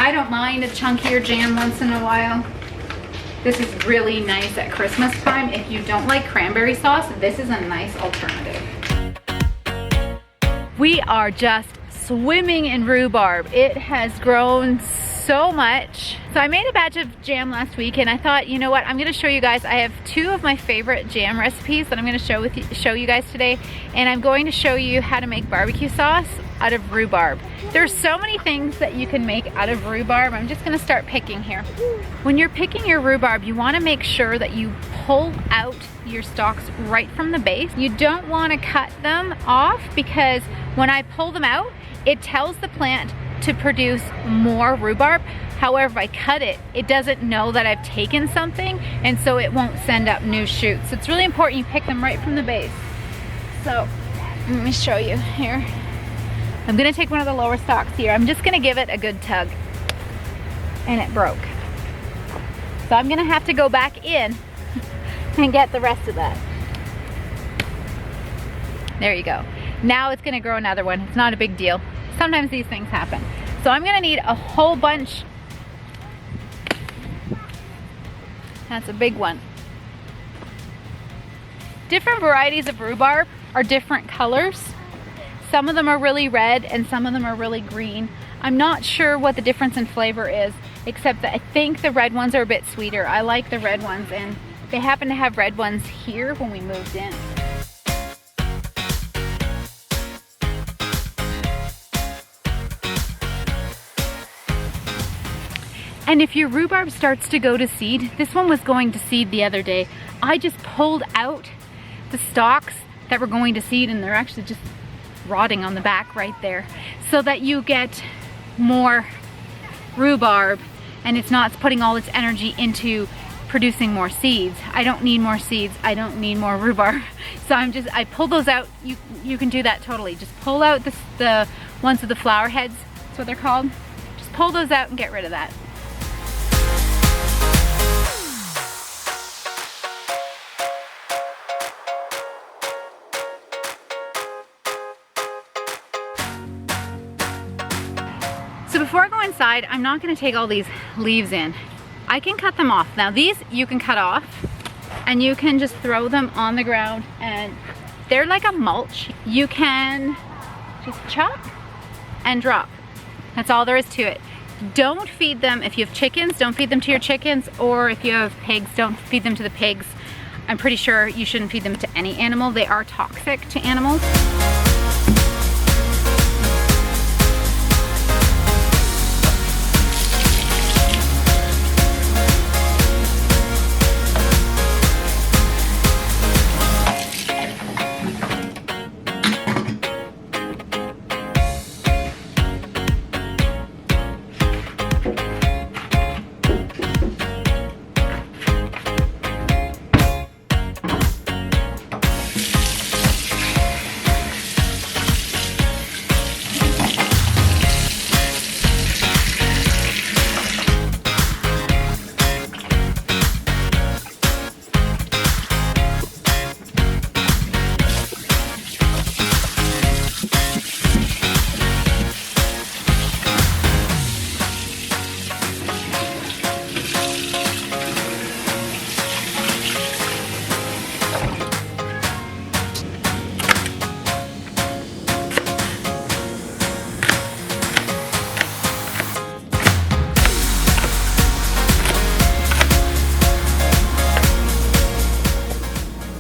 I don't mind a chunkier jam once in a while. This is really nice at Christmas time. If you don't like cranberry sauce, this is a nice alternative. We are just swimming in rhubarb. It has grown so much. So I made a batch of jam last week and I thought, you know what, I'm gonna show you guys. I have two of my favorite jam recipes that I'm gonna show you guys today, and I'm going to show you how to make barbecue sauce out of rhubarb. There's so many things that you can make out of rhubarb. I'm just gonna start picking here. When you're picking your rhubarb, you wanna make sure that you pull out your stalks right from the base. You don't wanna cut them off, because when I pull them out, it tells the plant to produce more rhubarb. However, if I cut it, it doesn't know that I've taken something, and so it won't send up new shoots. So it's really important you pick them right from the base. So let me show you here. I'm gonna take one of the lower stalks here. I'm just gonna give it a good tug, and it broke. So I'm gonna have to go back in and get the rest of that. There you go. Now it's gonna grow another one. It's not a big deal. Sometimes these things happen. So I'm gonna need a whole bunch. That's a big one. Different varieties of rhubarb are different colors. Some of them are really red and some of them are really green. I'm not sure what the difference in flavor is, except that I think the red ones are a bit sweeter. I like the red ones, and they happen to have red ones here when we moved in. And if your rhubarb starts to go to seed, this one was going to seed the other day. I just pulled out the stalks that were going to seed, and they're actually just rotting on the back right there, so that you get more rhubarb and it's not putting all its energy into producing more seeds. I don't need more seeds. I don't need more rhubarb. So I pull those out. You can do that totally. Just pull out the ones with the flower heads. That's what they're called. Just pull those out and get rid of that. So before I go inside, I'm not gonna take all these leaves in. I can cut them off. Now these you can cut off and you can just throw them on the ground, and they're like a mulch. You can just chop and drop. That's all there is to it. Don't feed them. If you have chickens, don't feed them to your chickens, or if you have pigs, don't feed them to the pigs. I'm pretty sure you shouldn't feed them to any animal. They are toxic to animals.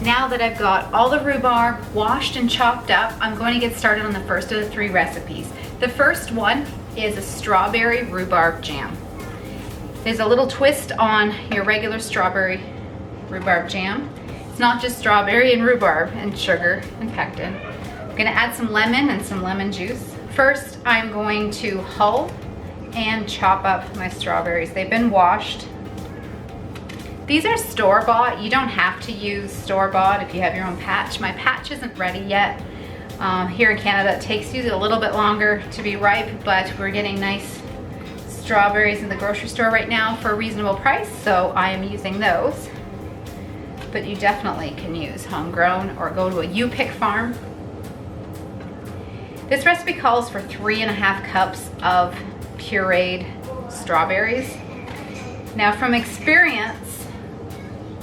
Now that I've got all the rhubarb washed and chopped up, I'm going to get started on the first of the three recipes. The first one is a strawberry rhubarb jam. There's a little twist on your regular strawberry rhubarb jam. It's not just strawberry and rhubarb and sugar and pectin. I'm gonna add some lemon and some lemon juice. First, I'm going to hull and chop up my strawberries. They've been washed. These are store-bought. You don't have to use store-bought if you have your own patch. My patch isn't ready yet. Here in Canada, it takes you a little bit longer to be ripe, but we're getting nice strawberries in the grocery store right now for a reasonable price, so I am using those. But you definitely can use homegrown or go to a U-Pick farm. This recipe calls for 3.5 cups of pureed strawberries. Now from experience,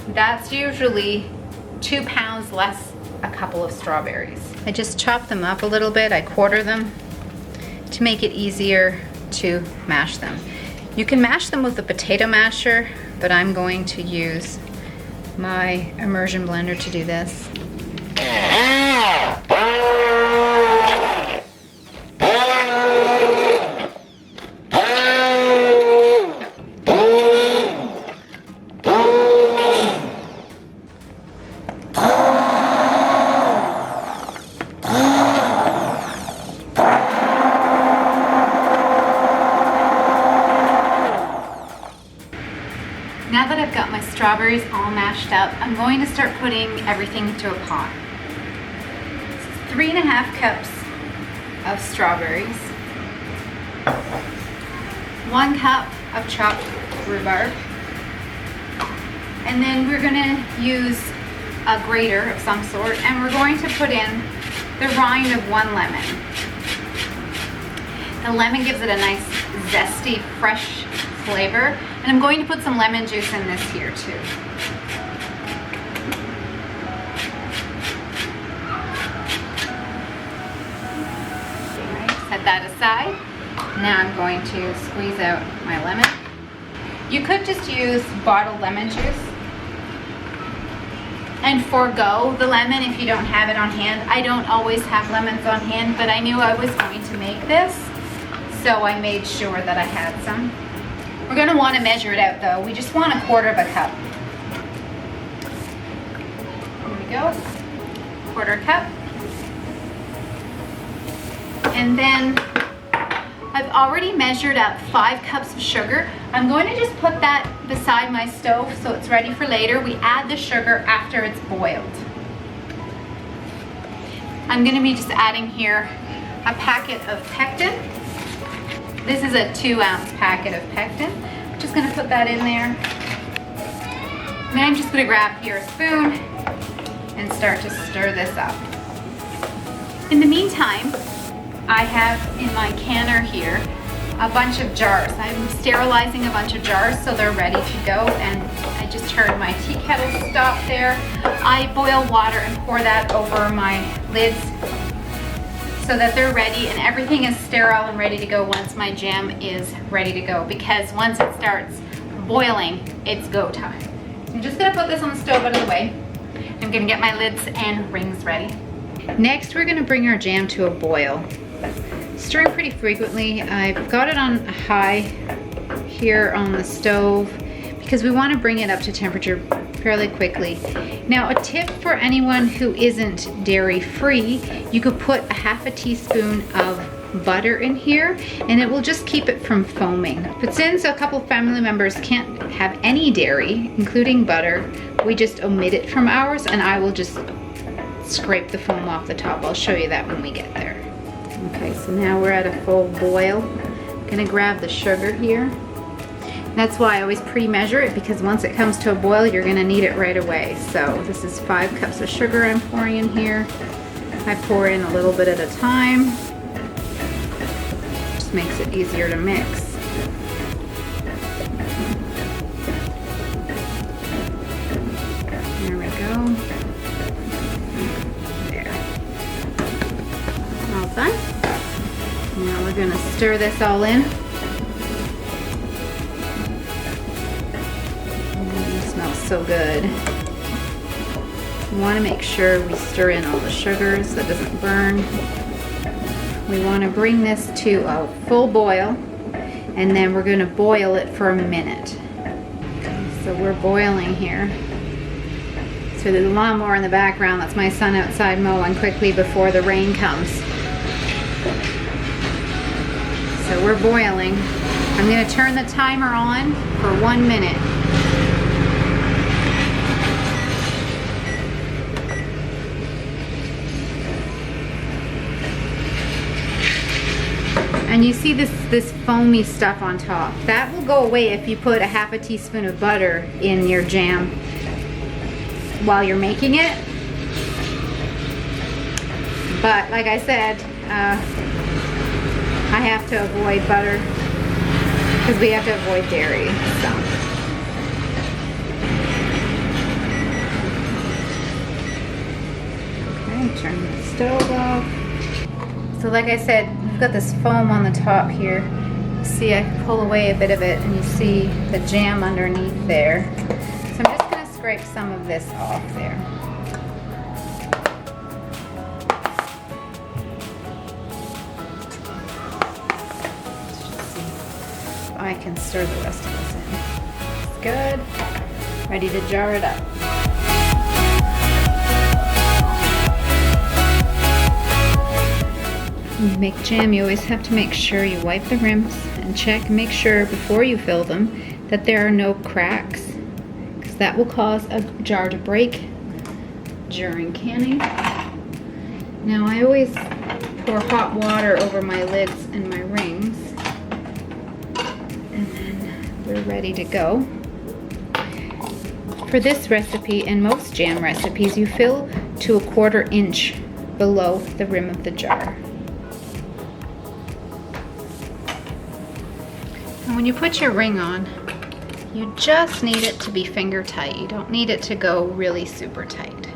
that's usually 2 pounds less a couple of strawberries. I just chop them up a little bit. I quarter them to make it easier to mash them. You can mash them with a potato masher, but I'm going to use my immersion blender to do this. Now that I've got my strawberries all mashed up, I'm going to start putting everything into a pot. 3.5 cups of strawberries, 1 cup of chopped rhubarb, and then we're going to use a grater of some sort, and we're going to put in the rind of 1 lemon. The lemon gives it a nice zesty, fresh flavor, and I'm going to put some lemon juice in this here too. Set that aside. Now I'm going to squeeze out my lemon. You could just use bottled lemon juice and forego the lemon if you don't have it on hand. I don't always have lemons on hand, but I knew I was going to make this, so I made sure that I had some. We're going to want to measure it out though. We just want 1/4 cup. Here we go. 1/4 cup. And then I've already measured up 5 cups of sugar. I'm going to just put that beside my stove so it's ready for later. We add the sugar after it's boiled. I'm going to be just adding here a packet of pectin. This is a 2-ounce packet of pectin. I'm just going to put that in there. And then I'm just going to grab here a spoon and start to stir this up. In the meantime, I have in my canner here a bunch of jars. I'm sterilizing a bunch of jars so they're ready to go, and I just heard my tea kettle stop there. I boil water and pour that over my lids so that they're ready, and everything is sterile and ready to go once my jam is ready to go, because once it starts boiling, it's go time. I'm just gonna put this on the stove out of the way. I'm gonna get my lids and rings ready. Next, we're gonna bring our jam to a boil. Stirring pretty frequently. I've got it on high here on the stove because we want to bring it up to temperature fairly quickly. Now, a tip for anyone who isn't dairy free, you could put 1/2 teaspoon of butter in here and it will just keep it from foaming. But since a couple family members can't have any dairy, including butter, we just omit it from ours, and I will just scrape the foam off the top. I'll show you that when we get there. Okay, so now we're at a full boil. I'm gonna grab the sugar here. That's why I always pre-measure it, because once it comes to a boil, you're gonna need it right away. So this is 5 cups of sugar I'm pouring in here. I pour in a little bit at a time. Just makes it easier to mix. There we go. There. All done. Now we're gonna stir this all in. It smells so good. We want to make sure we stir in all the sugars so it doesn't burn. We want to bring this to a full boil, and then we're going to boil it for a minute. So we're boiling here. So there's a lawnmower in the background. That's my son outside mowing quickly before the rain comes. So we're boiling. I'm going to turn the timer on for 1 minute. And you see this foamy stuff on top. That will go away if you put 1/2 teaspoon of butter in your jam while you're making it. But like I said, I have to avoid butter because we have to avoid dairy, so. Okay, turn the stove off. So like I said, we've got this foam on the top here. See, I can pull away a bit of it and you see the jam underneath there. So I'm just going to scrape some of this off there. I can stir the rest of this in. It's good. Ready to jar it up. When you make jam, you always have to make sure you wipe the rims and check and make sure before you fill them that there are no cracks, because that will cause a jar to break during canning. Now I always pour hot water over my lids and my rings. And then we're ready to go. For this recipe and most jam recipes, you fill to 1/4 inch below the rim of the jar. And when you put your ring on, you just need it to be finger tight. You don't need it to go really super tight.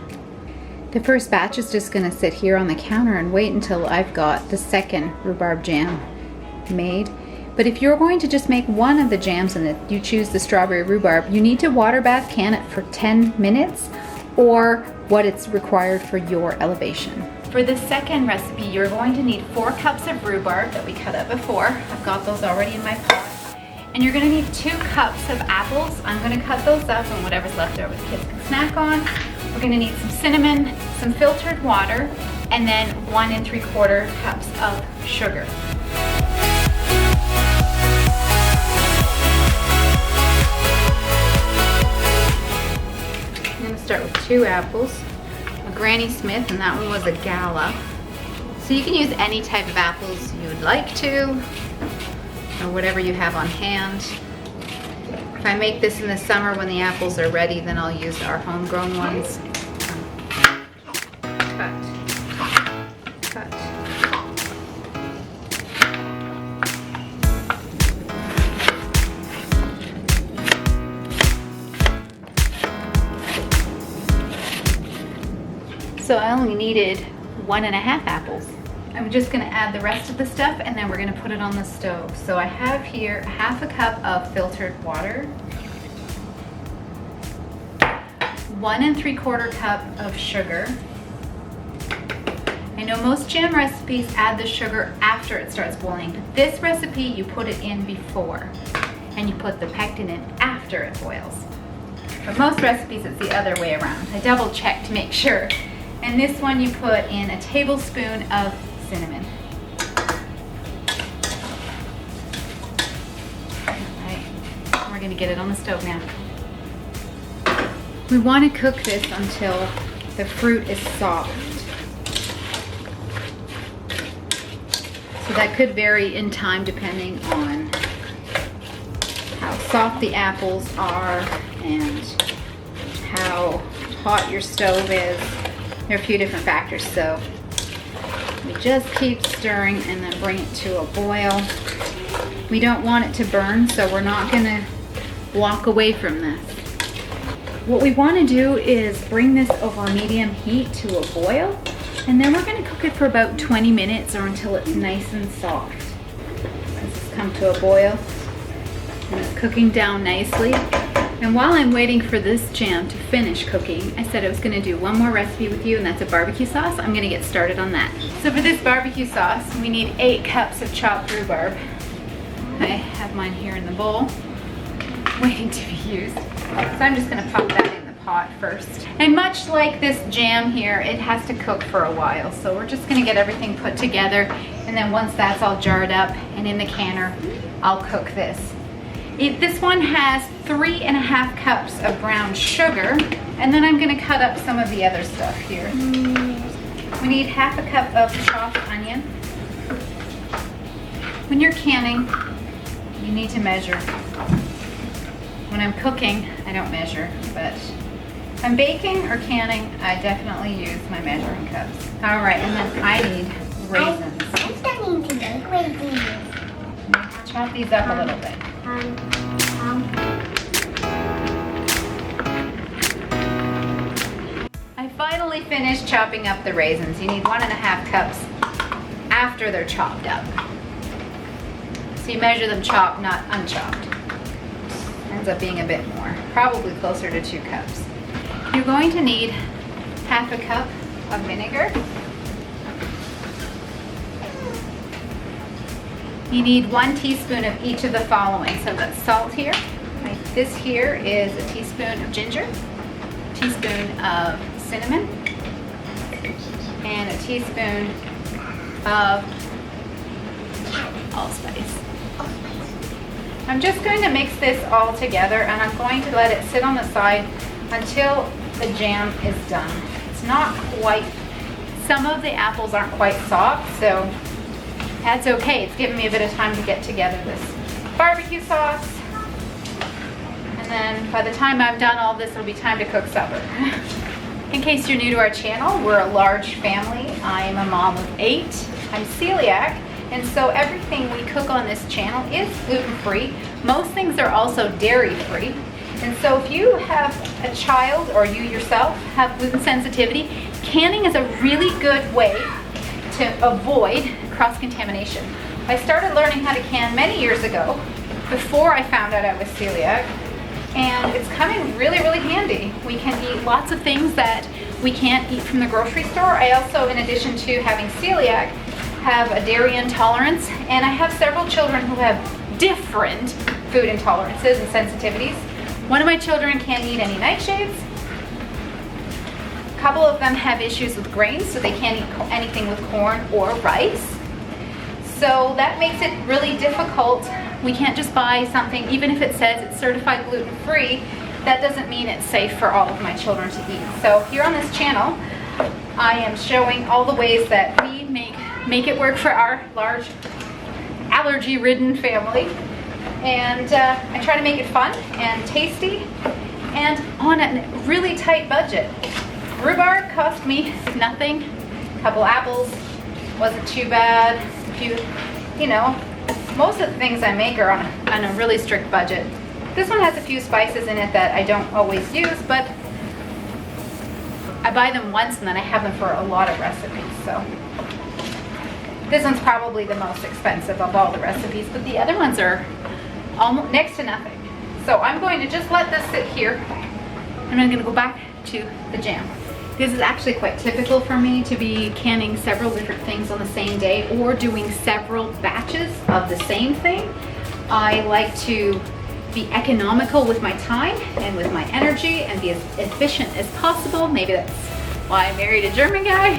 The first batch is just gonna sit here on the counter and wait until I've got the second rhubarb jam made. But if you're going to just make one of the jams and you choose the strawberry rhubarb, you need to water bath can it for 10 minutes or what it's required for your elevation. For the second recipe, you're going to need 4 cups of rhubarb that we cut up before. I've got those already in my pot. And you're gonna need 2 cups of apples. I'm gonna cut those up and whatever's left over the kids can snack on. We're gonna need some cinnamon, some filtered water, and then 1 3/4 cups of sugar. I'm gonna start with 2 apples, a Granny Smith, and that one was a Gala. So you can use any type of apples you would like to, or whatever you have on hand. If I make this in the summer when the apples are ready, then I'll use our homegrown ones. Cut. Cut. So I only needed 1½ apples. I'm just gonna add the rest of the stuff and then we're gonna put it on the stove. So I have here 1/2 cup of filtered water, 1 3/4 cup of sugar. I know most jam recipes add the sugar after it starts boiling, but this recipe you put it in before and you put the pectin in after it boils. But most recipes it's the other way around. I double check to make sure. And this one you put in a tablespoon of cinnamon. Alright, we're gonna get it on the stove now. We want to cook this until the fruit is soft. So that could vary in time depending on how soft the apples are and how hot your stove is. There are a few different factors, so we just keep stirring and then bring it to a boil. We don't want it to burn, so we're not gonna walk away from this. What we want to do is bring this over medium heat to a boil, and then we're gonna cook it for about 20 minutes or until it's nice and soft. This has come to a boil and it's cooking down nicely. And while I'm waiting for this jam to finish cooking, I said I was gonna do one more recipe with you, and that's a barbecue sauce. I'm gonna get started on that. So for this barbecue sauce, we need 8 cups of chopped rhubarb. I have mine here in the bowl, waiting to be used. So I'm just gonna pop that in the pot first. And much like this jam here, it has to cook for a while. So we're just gonna get everything put together, and then once that's all jarred up and in the canner, I'll cook this. This one has 3½ cups of brown sugar, and then I'm gonna cut up some of the other stuff here. We need 1/2 cup of chopped onion. When you're canning, you need to measure. When I'm cooking, I don't measure, but if I'm baking or canning, I definitely use my measuring cups. All right, and then I need raisins. I'm starting to make raisins. Chop these up a little bit. finished chopping up the raisins. You need 1.5 cups after they're chopped up. So you measure them chopped, not unchopped. Ends up being a bit more, probably closer to 2 cups. You're going to need 1/2 cup of vinegar. You need 1 teaspoon of each of the following. So I've got salt here. This here is a teaspoon of ginger, a teaspoon of cinnamon, and a teaspoon of allspice. I'm just going to mix this all together, and I'm going to let it sit on the side until the jam is done. It's not quite, some of the apples aren't quite soft, so that's okay. It's given me a bit of time to get together this barbecue sauce. And then by the time I'm done all this, it'll be time to cook supper. In case you're new to our channel, we're a large family. I am a mom of 8. I'm celiac, and so everything we cook on this channel is gluten-free. Most things are also dairy-free. And so if you have a child or you yourself have gluten sensitivity, canning is a really good way to avoid cross-contamination. I started learning how to can many years ago, before I found out I was celiac, and it's coming really, really handy. We can eat lots of things that we can't eat from the grocery store. I also, in addition to having celiac, have a dairy intolerance, and I have several children who have different food intolerances and sensitivities. One of my children can't eat any nightshades. A couple of them have issues with grains, so they can't eat anything with corn or rice. So that makes it really difficult. We can't just buy something, even if it says it's certified gluten-free, that doesn't mean it's safe for all of my children to eat. So here on this channel, I am showing all the ways that we make it work for our large allergy-ridden family. And I try to make it fun and tasty and on a really tight budget. Rhubarb cost me nothing. A couple apples, wasn't too bad. You know, most of the things I make are on a really strict budget. This one has a few spices in it that I don't always use, but I buy them once and then I have them for a lot of recipes. So this one's probably the most expensive of all the recipes, but the other ones are almost next to nothing. So I'm going to just let this sit here, and I'm going to go back to the jam. This is actually quite typical for me to be canning several different things on the same day or doing several batches of the same thing. I like to be economical with my time and with my energy and be as efficient as possible. Maybe that's why I married a German guy.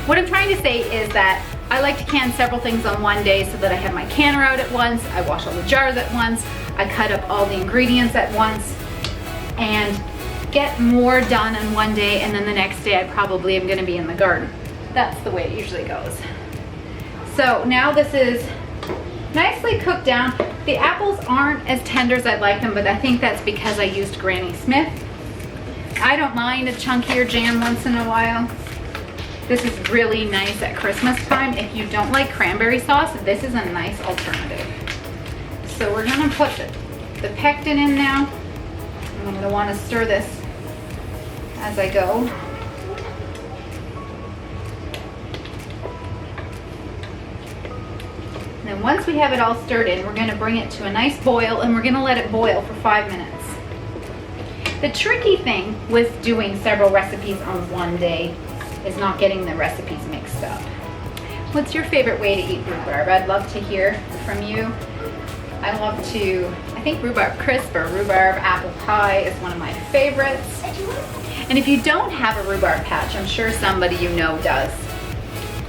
What I'm trying to say is that I like to can several things on one day so that I have my canner out at once, I wash all the jars at once, I cut up all the ingredients at once, and get more done in one day, and then the next day I probably am gonna be in the garden. That's the way it usually goes. So now this is nicely cooked down. The apples aren't as tender as I'd like them, but I think that's because I used Granny Smith. I don't mind a chunkier jam once in a while. This is really nice at Christmas time. If you don't like cranberry sauce, this is a nice alternative. So we're gonna put the pectin in now. I'm gonna wanna stir this as I go. And then once we have it all stirred in, we're gonna bring it to a nice boil, and we're gonna let it boil for 5 minutes. The tricky thing with doing several recipes on one day is not getting the recipes mixed up. What's your favorite way to eat rhubarb? I'd love to hear from you. I think rhubarb crisp or rhubarb apple pie is one of my favorites. And if you don't have a rhubarb patch, I'm sure somebody you know does.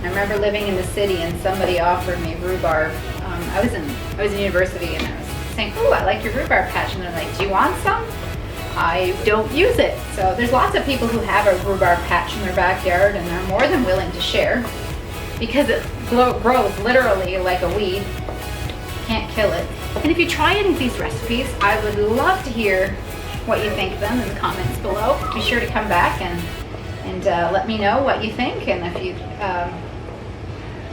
I remember living in the city and somebody offered me rhubarb. I was in university and I was saying, "Ooh, I like your rhubarb patch," and they're like, "Do you want some?" I don't use it. So there's lots of people who have a rhubarb patch in their backyard, and they're more than willing to share because it grows literally like a weed. Can't kill it. And if you try any of these recipes, I would love to hear what you think of them in the comments below. Be sure to come back and let me know what you think, and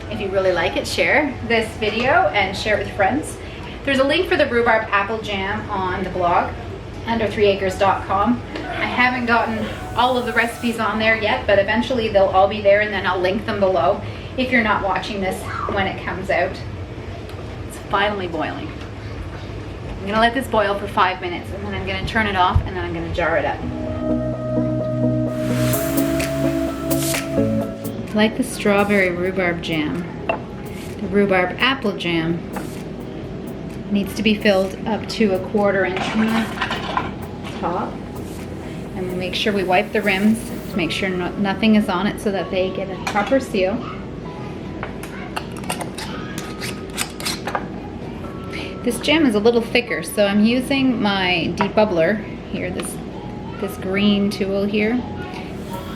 if you really like it, share this video and share it with friends. There's a link for the rhubarb apple jam on the blog under 3acres.com. I haven't gotten all of the recipes on there yet, but eventually they'll all be there, and then I'll link them below if you're not watching this when it comes out. It's finally boiling. I'm gonna let this boil for 5 minutes, and then I'm gonna turn it off, and then I'm gonna jar it up. Like the strawberry rhubarb jam, the rhubarb apple jam needs to be filled up to a 1/4 inch from the top. And we make sure we wipe the rims to make sure nothing is on it so that they get a proper seal. This jam is a little thicker, so I'm using my debubbler here, this green tool here,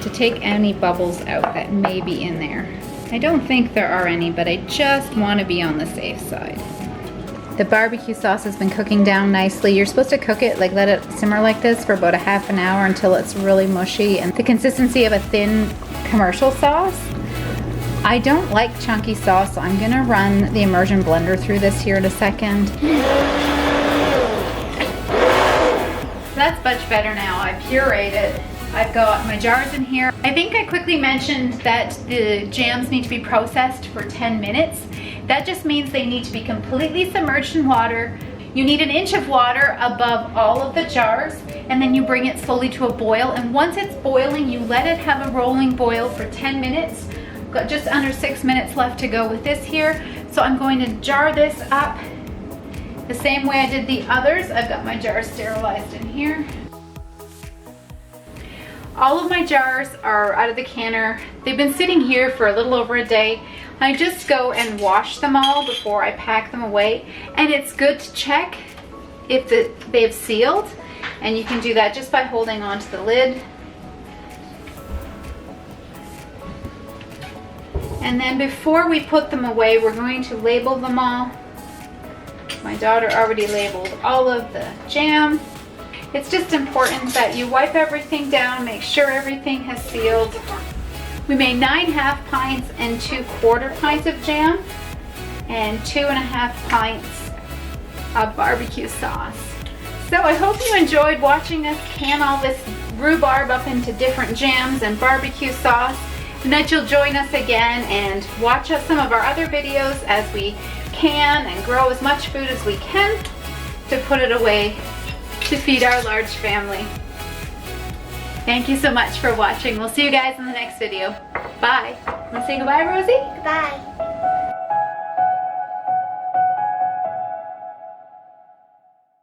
to take any bubbles out that may be in there. I don't think there are any, but I just want to be on the safe side. The barbecue sauce has been cooking down nicely. You're supposed to cook it, like let it simmer like this for about a half an hour until it's really mushy and the consistency of a thin commercial sauce. I don't like chunky sauce, so I'm gonna run the immersion blender through this here in a second. That's much better now. I pureed it. I've got my jars in here. I think I quickly mentioned that the jams need to be processed for 10 minutes. That just means they need to be completely submerged in water. You need 1 inch of water above all of the jars, and then you bring it slowly to a boil. And once it's boiling, you let it have a rolling boil for 10 minutes. I've got just under 6 minutes left to go with this here. So I'm going to jar this up the same way I did the others. I've got my jars sterilized in here. All of my jars are out of the canner. They've been sitting here for a little over a day. I just go and wash them all before I pack them away. And it's good to check if they've sealed. And you can do that just by holding onto the lid. And then before we put them away, we're going to label them all. My daughter already labeled all of the jam. It's just important that you wipe everything down, make sure everything has sealed. We made 9 half pints and 2 1/4 pints of jam and 2.5 pints of barbecue sauce. So I hope you enjoyed watching us can all this rhubarb up into different jams and barbecue sauce, and that you'll join us again and watch some of our other videos as we can and grow as much food as we can to put it away to feed our large family. Thank you so much for watching. We'll see you guys in the next video. Bye. Want to say goodbye, Rosie? Goodbye.